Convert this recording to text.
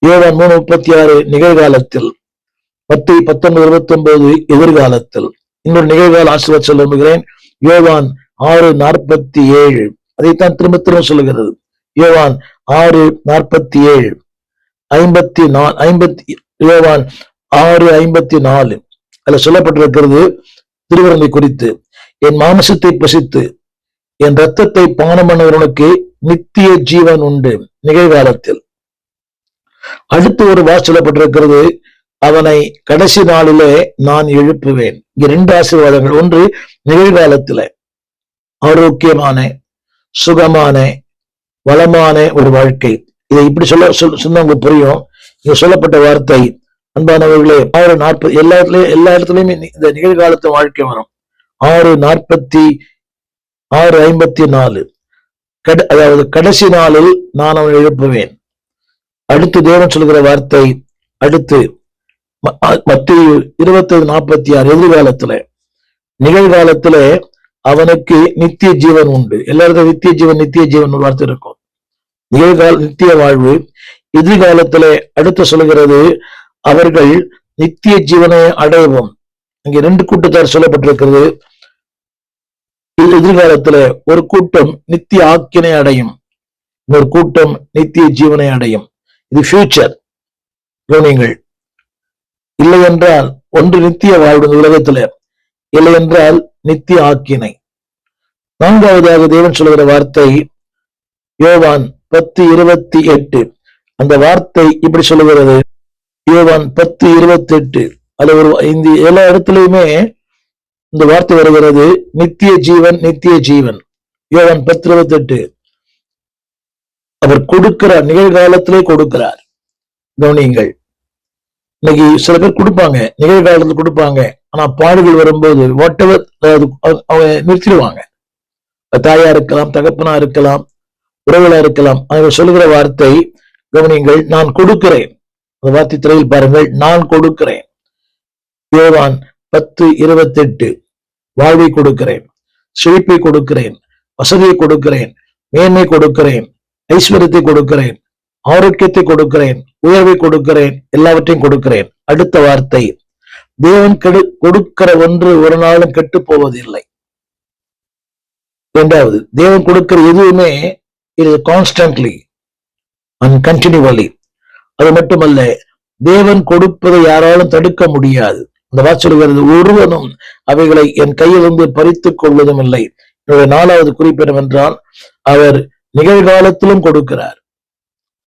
யோவான் 3:36 நிகழ்காலத்தில், மத்தேயு 19:29 எதிர்காலத்தில். இன்னொரு நிகழ்கால ஆசீர்வாதம் சொல்ல விரும்புகிறேன். யோவான் 6:47 அதைத்தான் திரும்ப திரும்ப சொல்லுகிறது. யோவான் 6:47 யோவான் 6:54 அதுல சொல்லப்பட்டிருக்கிறது திருவிருந்தை குறித்து. என் மாமிசத்தை புசித்து என் ரத்தத்தை பானம் பண்ணுகிறவனுக்கு நித்திய ஜீவன் உண்டு. நிகழ்காலத்தில். அடுத்து ஒரு வார்த்தை சொல்லப்பட்டிருக்கிறது, அவனை கடைசி நாளிலே நான் எழுப்புவேன். இங்க 2 ஆசீர்வாதங்கள். ஒன்று நிகழ்காலத்துல ஆரோக்கியமான, சுகமான, வளமான ஒரு வாழ்க்கை. இதை இப்படி சொன்ன உங்களுக்கு புரியும். இங்க சொல்லப்பட்ட வார்த்தை, அன்பானவர்களே, 6:40 எல்லா இடத்துலயுமே இந்த நிகழ்காலத்து வாழ்க்கை வரும். 6:54 அதாவது கடைசி நாளில் நான் அவனை எழுப்புவேன். அடுத்து தேவன் சொல்கிற வார்த்தை, அடுத்து மத்தேயு 25:46 எதிர்காலத்துல. நிகழ்காலத்துல அவனுக்கு நித்திய ஜீவன் உண்டு. எல்லாருக்கும் நித்திய ஜீவன் ஒரு வார்த்தை இருக்கும். நிகழ்கால நித்திய வாழ்வு. எதிர்காலத்துல அடுத்து சொல்கிறது, அவர்கள் நித்திய ஜீவனை அடைவோம். இங்க 2 கூட்டத்தார் சொல்லப்பட்டிருக்கிறது. எதிர்காலத்துல ஒரு கூட்டம் நித்திய ஆக்கினை அடையும், இன்னொரு கூட்டம் நித்திய ஜீவனை அடையும். இது ஃபியூச்சர். கவனிங்கள். இல்லை என்றால் ஒன்று நித்திய வாழ்வு உலகத்துல, இல்லை என்றால் நித்திய ஆக்கினை. 4வதாக தேவன் சொல்கிற வார்த்தை யோவான் 10:28 அந்த வார்த்தை இப்படி சொல்லுகிறது. யோவான் 10:28 அதுல இந்த எல்லா இடத்துலயுமே இந்த வார்த்தை வருகிறது, நித்திய ஜீவன், நித்திய ஜீவன். யோவான் 10:28 அவர் கொடுக்கிறார், நிகழ்காலத்திலே கொடுக்கிறார். கவனியுங்கள். இன்னைக்கு சில பேர் கொடுப்பாங்க, நிகழ்காலத்துல கொடுப்பாங்க. ஆனா பாடுகள் வரும்போது வாட்டவர் அவங்க நிறுத்திடுவாங்க. தாயா இருக்கலாம், தகப்பனா இருக்கலாம், உறவுகளா இருக்கலாம். அவர் சொல்லுகிற வார்த்தை கவனியுங்கள், நான் கொடுக்கிறேன். அந்த வார்த்தை திரையில் பாருங்கள், நான் கொடுக்கிறேன். யோவான் 10:28 வாழ்வை கொடுக்கிறேன், செழிப்பை கொடுக்கிறேன், வசதியை கொடுக்கிறேன், மேன்மை கொடுக்கிறேன், ஐஸ்வர்யத்தை கொடுக்கிறேன், ஆரோக்கியத்தை கொடுக்கிறேன், உயர்வை கொடுக்கிறேன், எல்லாவற்றையும் கொடுக்கிறேன். அடுத்த வார்த்தை, தேவன் கொடுக்கிற ஒன்று ஒரு நாளும் கெட்டு போவதில்லை. 2வது, தேவன் கொடுக்கிற எதுவுமே இது கான்ஸ்டன்ட்லி அண்ட் கண்டினியூவலி. அது மட்டுமல்ல, தேவன் கொடுப்பதை யாராலும் தடுக்க முடியாது. அந்த வார்த்தை சொல்கிறது, ஒருவனும் அவைகளை என் கையிலிருந்து பறித்துக் கொள்வதும் இல்லை. 4வது குறிப்பு என்னவென்றால், அவர் நிகழ்காலத்திலும் கொடுக்கிறார்,